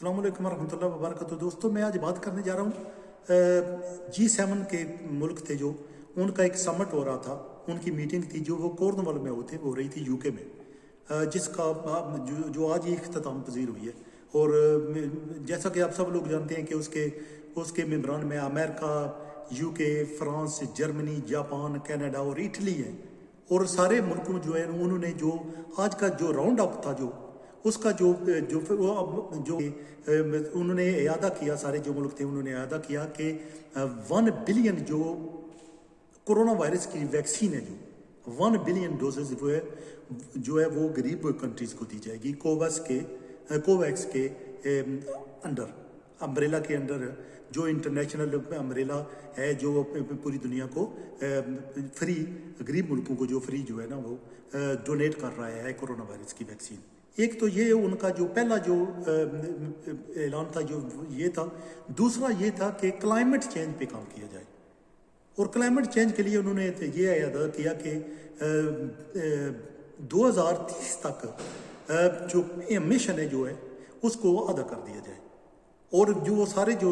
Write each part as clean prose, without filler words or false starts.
अस्सलाम वालेकुम रहमतुल्लाहि व बरकातहू। दोस्तों, मैं आज बात करने जा रहा हूँ G7 के मुल्क थे जो उनका एक समिट हो रहा था, उनकी मीटिंग थी जो वो कॉर्नवाल में हो रही थी यूके में, जिसका जो आज ही इख्तिताम पजीर हुई है। और जैसा कि आप सब लोग जानते हैं कि उसके मेंबरान में America, UK, France, Germany, Japan, Canada और इटली है। और सारे मुल्कों जो है उन्होंने जो आज का जो राउंड अप था जो उसका जो जो जो उन्होंने इयादा किया, सारे जो मुल्क थे उन्होंने इयादा किया कि 1 बिलियन जो कोरोना वायरस की वैक्सीन है, जो 1 बिलियन डोजेज जो है वो गरीब कंट्रीज़ को दी जाएगी कोवैक्स के अंडर, अम्ब्रेला के अंडर, जो इंटरनेशनल अम्ब्रेला है जो पूरी दुनिया को फ्री, गरीब मुल्कों को जो फ्री जो है ना वो डोनेट कर रहा है कोरोना वायरस की वैक्सीन। एक तो ये उनका जो पहला जो ऐलान था जो ये था। दूसरा ये था कि क्लाइमेट चेंज पे काम किया जाए, और क्लाइमेट चेंज के लिए उन्होंने ये अदा किया कि 2030 तक जो मिशन है जो है उसको अदा कर दिया जाए। और जो वो सारे जो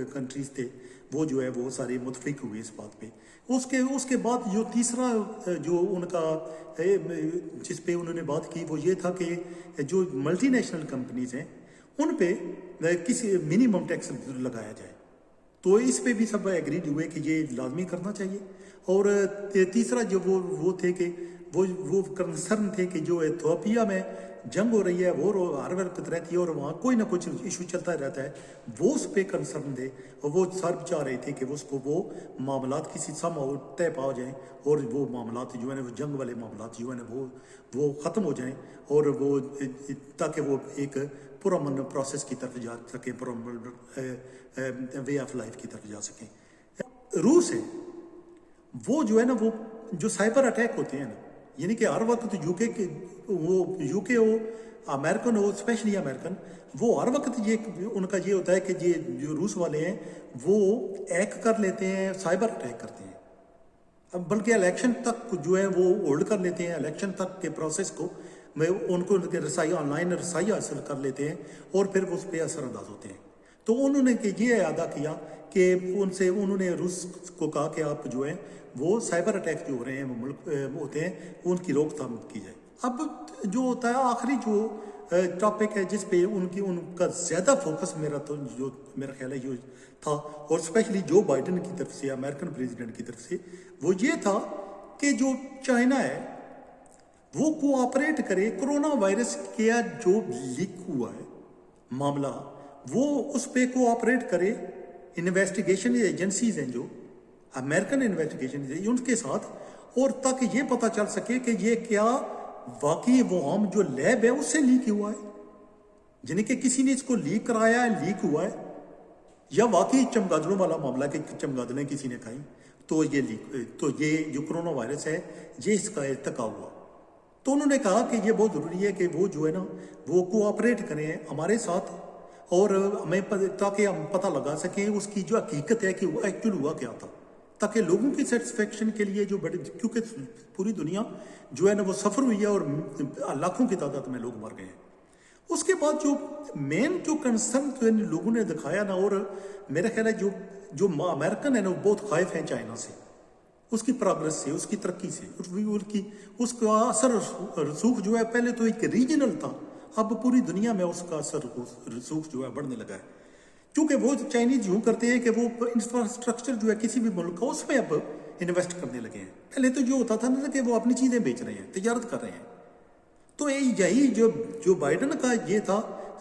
कंट्रीज थे वो जो है वो सारे मुतफिक हुए इस बात पे। उसके बाद जो तीसरा जो उनका जिस पे उन्होंने बात की वो ये था कि जो मल्टी नेशनल कंपनीज हैं उन पे किसी मिनिमम टैक्स लगाया जाए। तो इस पे भी सब एग्रीड हुए कि ये लाजमी करना चाहिए। और तीसरा जो वो थे कि वो कंसर्न थे कि जो एथियोपिया में जंग हो रही है वो हर वक्त रहती है और वहाँ कोई ना कुछ इशू चलता रहता है, वो उस पर कंसर्न थे। और वो सर चाह रहे थे कि उसको वो मामलात किसी सम तय पा जाएँ और वो मामलात जो है ना जंग वाले मामलात जो है ना वो ख़त्म हो जाएं, और वो ताकि वो एक पुरअमन प्रोसेस की तरफ जा सकें, पुरअमन वे ऑफ लाइफ की तरफ जा सकें। रूस है वो जो है ना वो जो साइबर अटैक होते हैं ना, यानी कि हर वक्त यूके हो, अमेरिकन हो, स्पेशली अमेरिकन, वो हर वक्त ये उनका ये होता है कि ये जो रूस वाले हैं वो हैक कर लेते हैं, साइबर अटैक करते हैं। अब बल्कि इलेक्शन तक जो है वो होल्ड कर लेते हैं, इलेक्शन तक के प्रोसेस को उनको रसाई ऑनलाइन रसाई हासिल कर लेते हैं और फिर उस पर असरअंदाज होते हैं। तो उन्होंने ये अदा किया कि उन्होंने रूस को कहा कि आप जो है वो साइबर अटैक जो हो रहे हैं वो मुल्क होते हैं उनकी रोकथाम की जाए। अब जो होता है आखिरी जो टॉपिक है जिस पे उनका ज़्यादा फोकस मेरा ख्याल है जो था, और स्पेशली जो बाइडन की तरफ से, अमेरिकन प्रेसिडेंट की तरफ से, वो ये था कि जो चाइना है वो कोऑपरेट करे। कोरोना वायरस का जो लीक हुआ है मामला वो उस पर कोऑपरेट करे। इन्वेस्टिगेशन एजेंसीज हैं जो अमेरिकन इन्वेस्टिगेशन उनके साथ, और ताकि ये पता चल सके कि ये क्या वाकई वो हम जो लैब है उससे लीक हुआ है, यानी कि किसी ने इसको लीक कराया है, लीक हुआ है, या वाकई चमगादड़ों वाला मामला कि चमगादड़ें किसी ने खाई तो ये जो कोरोना वायरस है ये इसका इर्तिका हुआ। तो उन्होंने कहा कि ये बहुत ज़रूरी है कि वो जो है ना वो कोऑपरेट करें हमारे साथ, और हमें ताकि हम पता लगा सकें उसकी जो हकीकत है कि वो एक्चुअल हुआ क्या था, ताकि लोगों की सेटिस्फेक्शन के लिए जो बड़े, क्योंकि पूरी दुनिया जो है ना वो सफ़र हुई है और लाखों की तादाद में लोग मर गए हैं। उसके बाद जो मेन जो कंसर्न जो लोगों ने दिखाया ना, और मेरा ख्याल है जो अमेरिकन है ना वो बहुत खाइफ हैं चाइना से, उसकी प्रोग्रेस से, उसकी तरक्की से, उसका असर रसूख जो है पहले तो एक रीजनल था, अब पूरी दुनिया में उसका असर रसूख जो है बढ़ने लगा है। क्योंकि वो चाइनीज यूँ करते हैं कि वो इंफ्रास्ट्रक्चर जो है किसी भी मुल्क का उसमें अब इन्वेस्ट करने लगे हैं। पहले तो जो होता था ना कि वो अपनी चीज़ें बेच रहे हैं, तजारत कर रहे हैं। तो यही जो बाइडन का ये था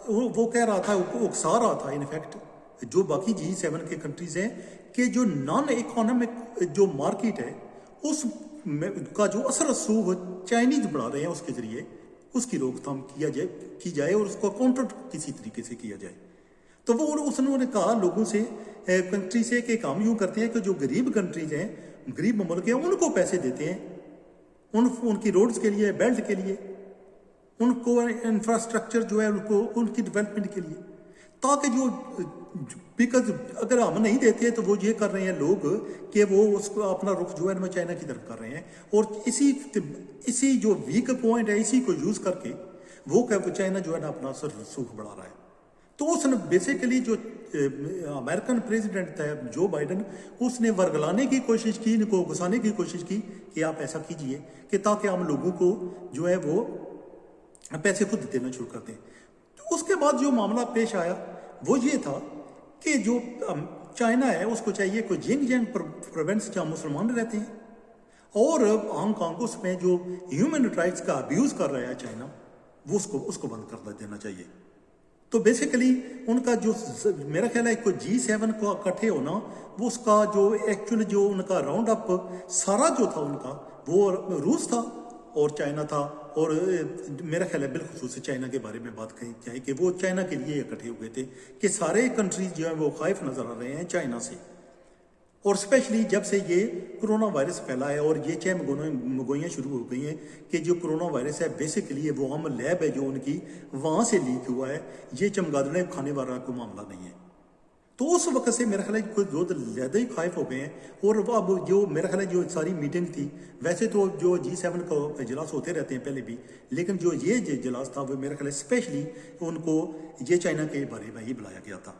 वो कह रहा था, उकसा रहा था इनफैक्ट जो बाकी G7 के कंट्रीज़ हैं कि जो नॉन इकोनॉमिक जो मार्केट है उस का जो असर रसूख चाइनीज बढ़ा रहे हैं उसके ज़रिए उसकी रोकथाम की जाए और उसको काउंटर किसी तरीके से किया जाए। तो वो उसने कहा लोगों से, कंट्री से, कि काम यूँ करते हैं कि जो गरीब कंट्रीज हैं, गरीब मुल्क हैं, उनको पैसे देते हैं, उनकी रोड्स के लिए, बेल्ट के लिए, उनको इंफ्रास्ट्रक्चर जो है उनको उनकी डेवलपमेंट के लिए, ताकि बिकॉज अगर हम नहीं देते तो वो ये कर रहे हैं लोग कि वो उसको अपना रुख जो है चाइना की तरफ कर रहे हैं, और इसी जो वीक पॉइंट है इसी को यूज़ करके वो चाइना जो है ना अपना असर रसूख बढ़ा रहा है। تو उसने बेसिकली जो अमेरिकन प्रेसिडेंट था जो बाइडन, उसने वर्गलाने की कोशिश की, इनको घुसाने की कोशिश की कि आप ऐसा कीजिए कि ताकि हम लोगों को जो है वो पैसे खुद देना शुरू कर दें। तो उसके बाद जो मामला पेश आया वो ये था कि जो चाइना है उसको चाहिए कोई जिंगजियांग प्रोविंस जहाँ मुसलमान रहते हैं और हांगकांग उसमें जो ह्यूमन राइट्स का अब्यूज़ कर रहा है चाइना, वो उसको बंद कर देना चाहिए। तो बेसिकली उनका जो मेरा ख्याल है कोई G7 को इकट्ठे होना, वो उसका जो एक्चुअल जो उनका राउंड अप सारा जो था उनका, वो रूस था और चाइना था। और मेरा ख्याल है बिलखुसूस चाइना के बारे में बात कही जाए कि वो चाइना के लिए इकट्ठे हुए थे कि सारे कंट्रीज जो है वो खौफ नज़र आ रहे हैं चाइना से। और स्पेशली जब से ये कोरोना वायरस फैला है और ये मगोइयाँ शुरू हो गई हैं कि जो कोरोना वायरस है बेसिकली वो हम लैब है जो उनकी वहाँ से लीक हुआ है, ये चमगादड़े खाने वाला कोई मामला नहीं है। तो उस वक्त से मेरा ख्याल है कुछ दो ज़्यादा ही खौफ हो गए हैं। और अब जो मेरा ख्याल है जो सारी मीटिंग थी, वैसे तो जो G7 का इजलास होते रहते हैं पहले भी, लेकिन जो ये इजलास था वो मेरा ख्याल है स्पेशली उनको ये चाइना के बारे में ही बुलाया गया था।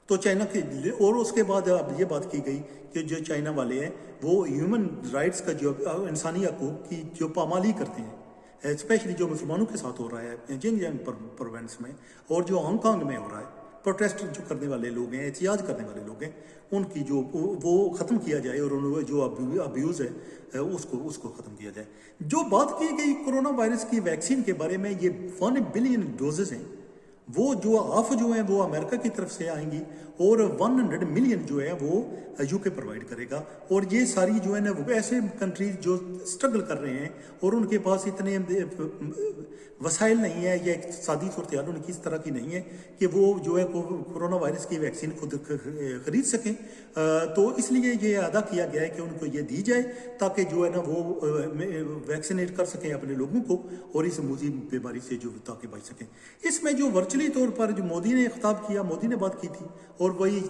तो चाइना के और उसके बाद अब ये बात की गई कि जो चाइना वाले हैं वो ह्यूमन राइट्स का जो इंसानी हकूक़ की जो पामाली करते हैं, स्पेशली जो मुसलमानों के साथ हो रहा है जिंगजियांग प्रोविंस में और जो हांगकांग में हो रहा है, प्रोटेस्ट जो करने वाले लोग हैं, एहतिजाज करने वाले लोग हैं, उनकी जो वो ख़त्म किया जाए और उन जो अब्यूज़ है उसको ख़त्म किया जाए। जो बात की गई कोरोना वायरस की वैक्सीन के बारे में, ये 1 बिलियन डोजेज़ हैं, वो जो हाफ जो है वो अमेरिका की तरफ से आएंगी और 100 मिलियन जो है वो यूके प्रोवाइड करेगा। और ये सारी जो है ना वो ऐसे कंट्रीज जो स्ट्रगल कर रहे हैं और उनके पास इतने वसाइल नहीं है या इक़्तिसादी सूरत हाल उनकी इस तरह की नहीं है कि वो जो है कोरोना वायरस की वैक्सीन खुद खरीद सकें। तो इसलिए ये अदा किया गया है कि उनको ये दी जाए ताकि जो है ना वो वैक्सीनेट कर सकें अपने लोगों को और इस मुसीब बीमारी से जो ताकि बच सकें। इसमें जो वर्चुअली तौर पर जो मोदी ने खिताब किया, मोदी ने बात की थी और वही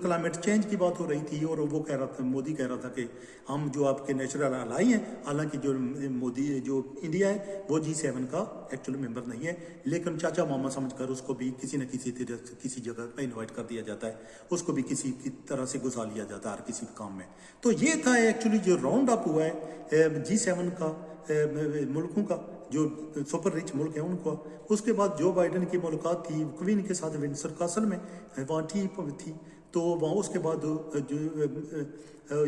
क्लाइमेट चेंज की बात हो रही थी और वो कह रहा था, मोदी कह रहा था कि हम जो आपके नेचुरल अलाई हैं, हालांकि जो मोदी जो इंडिया है वो G7 का एक्चुअल मेंबर नहीं है, लेकिन चाचा मामा समझकर उसको भी किसी न किसी जगह पर इन्वाइट कर दिया जाता है, उसको भी किसी की तरह से घुसा लिया जाता है हर किसी काम में। तो ये था एक्चुअली जो राउंड अप हुआ है G7 का मुल्कों का, जो सुपर रिच मुल्क है उनको। उसके बाद जो बाइडन की मुलाकात थी क्वीन के साथ विंडसर कासल में, वहाँ थी तो वहाँ उसके बाद जो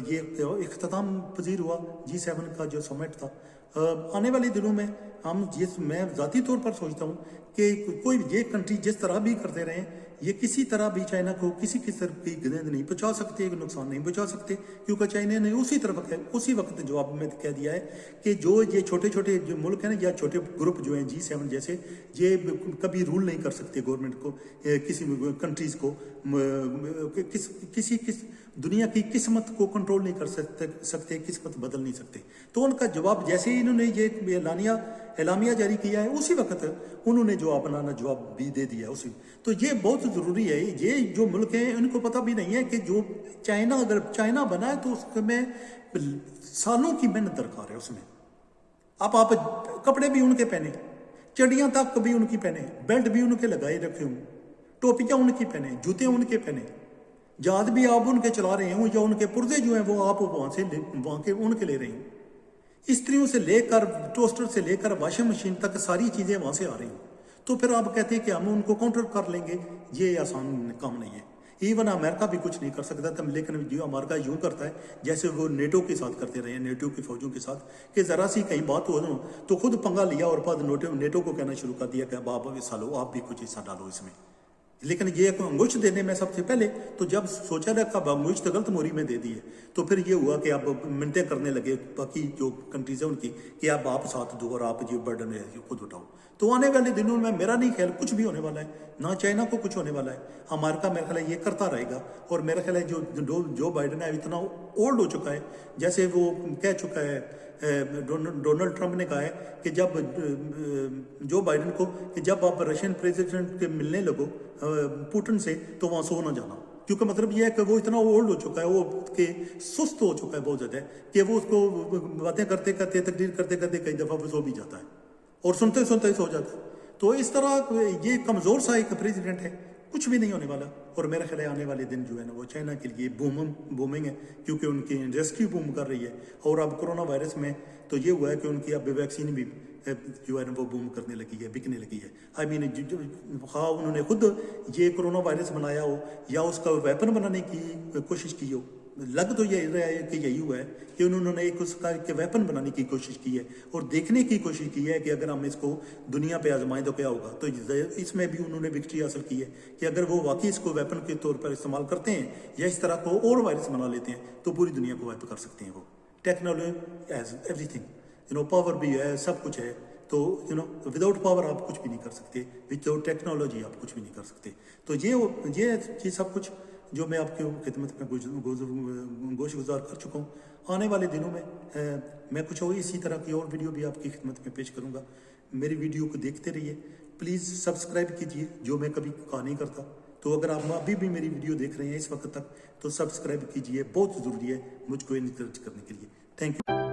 ये इख्तिताम पजीर हुआ G7 का जो समिट था। आने वाले दिनों में मैं ज़ाती तौर पर सोचता हूँ कि कोई ये कंट्री जिस तरह भी करते रहे, ये किसी तरह भी चाइना को किसी तरह की गंद नहीं पहुँचा सकते, नुकसान नहीं पहुँचा सकते, क्योंकि चाइना ने उसी वक्त जवाब में कह दिया है कि जो ये छोटे छोटे जो मुल्क हैं ना या छोटे ग्रुप जो हैं G7 जैसे, ये कभी रूल नहीं कर सकते गवर्नमेंट को, किसी कंट्रीज़ को किसी दुनिया की किस्मत को कंट्रोल नहीं कर सकते, किस्मत बदल नहीं सकते। तो उनका जवाब जैसे ही इन्होंने ये एलामिया जारी किया है उसी वक्त उन्होंने जो अपना जवाब भी दे दिया उसी। तो ये बहुत ज़रूरी है। ये जो मुल्क हैं इनको पता भी नहीं है कि जो चाइना, अगर चाइना बना है तो उसमें सालों की मेहनत दरकार है उसमें। अब आप कपड़े भी उनके पहने, चड़ियाँ तक भी उनकी पहने, बेल्ट भी उनके लगाए रखे हों, टोपियाँ उनकी पहने, जूते उनके पहने, जहाज भी आप उनके चला रहे हों या उनके पुर्जे जो हैं वो आप वहाँ के उनके ले रहे हों, इस्त्रियों से लेकर टोस्टर से लेकर वॉशिंग मशीन तक सारी चीज़ें वहाँ से आ रही हैं। तो फिर आप कहते हैं कि हम उनको काउंटर कर लेंगे, ये आसान काम नहीं है। इवन अमेरिका भी कुछ नहीं कर सकता था, लेकिन जो अमेरिका यूँ करता है जैसे वो नेटो के साथ करते रहे, नेटो की फौजों के साथ, कि ज़रा सी कहीं बात हो तो खुद पंगा लिया और बाद नेटो को कहना शुरू कर दिया कि अब आप हिस्सा लो, आप भी कुछ हिस्सा डालो इसमें। लेकिन ये अंगुश देने में सबसे पहले तो जब सोचा था कि अब अंगुश तो गलत मोरी में दे दी है, तो फिर ये हुआ कि अब मिनटें करने लगे बाकी जो कंट्रीज है उनकी कि अब आप साथ दो और आप जो बर्डन है खुद उठाओ। तो आने वाले दिनों में मेरा नहीं ख्याल कुछ भी होने वाला है, ना चाइना को कुछ होने वाला है। अमेरिका मेरा ख्याल है ये करता रहेगा। और मेरा ख्याल है जो बाइडन है इतना ओल्ड हो चुका है, जैसे वो कह चुका है डोनाल्ड ट्रंप ने कहा है कि जब जो बाइडन को कि जब आप रशियन प्रेसिडेंट के मिलने लगो पुतिन से तो वहाँ सो ना जाना, क्योंकि मतलब ये है कि वो इतना ओल्ड हो चुका है, वो के सुस्त हो चुका है बहुत ज़्यादा कि वो उसको बातें करते करते तकरीर करते करते कई दफ़ा वो सो भी जाता है और सुनते सुनते ही सो जाता है। तो इस तरह ये कमज़ोर सा एक प्रेसिडेंट है, कुछ भी नहीं होने वाला। और मेरा ख्याल है आने वाले दिन जो है ना वो चाइना के लिए बूमिंग है, क्योंकि उनकी इंडस्ट्री बूम कर रही है। और अब कोरोना वायरस में तो ये हुआ है कि उनकी अब वैक्सीन भी जो है ना वो बूम करने लगी है, बिकने लगी है। आई मीन हाँ उन्होंने खुद ये कोरोना वायरस बनाया हो या उसका वेपन बनाने की कोशिश की हो, लग तो यही रहा है कि यही हुआ है कि उन्होंने एक उसका के वेपन बनाने की कोशिश की है और देखने की कोशिश की है कि अगर हम इसको दुनिया पे आजमाएं तो क्या होगा। तो इसमें भी उन्होंने विक्ट्री हासिल की है कि अगर वो वाकई इसको वेपन के तौर पर इस्तेमाल करते हैं या इस तरह को और वायरस बना लेते हैं तो पूरी दुनिया को वाइप कर सकते हैं। वो टेक्नोलॉजी एज एवरीथिंग, पावर भी है, सब कुछ है। तो विदाउट पावर आप कुछ भी नहीं कर सकते, विदाउट टेक्नोलॉजी आप कुछ भी नहीं कर सकते। तो ये सब कुछ जो मैं आपकी खिदमत में गोश गुजार कर चुका हूँ। आने वाले दिनों में मैं कुछ और इसी तरह की और वीडियो भी आपकी खिदमत में पेश करूँगा। मेरी वीडियो को देखते रहिए, प्लीज़ सब्सक्राइब कीजिए, जो मैं कभी कहा नहीं करता। तो अगर आप अभी भी मेरी वीडियो देख रहे हैं इस वक्त तक तो सब्सक्राइब कीजिए, बहुत ज़रूरी है मुझको इनकरेज करने के लिए। Thank you.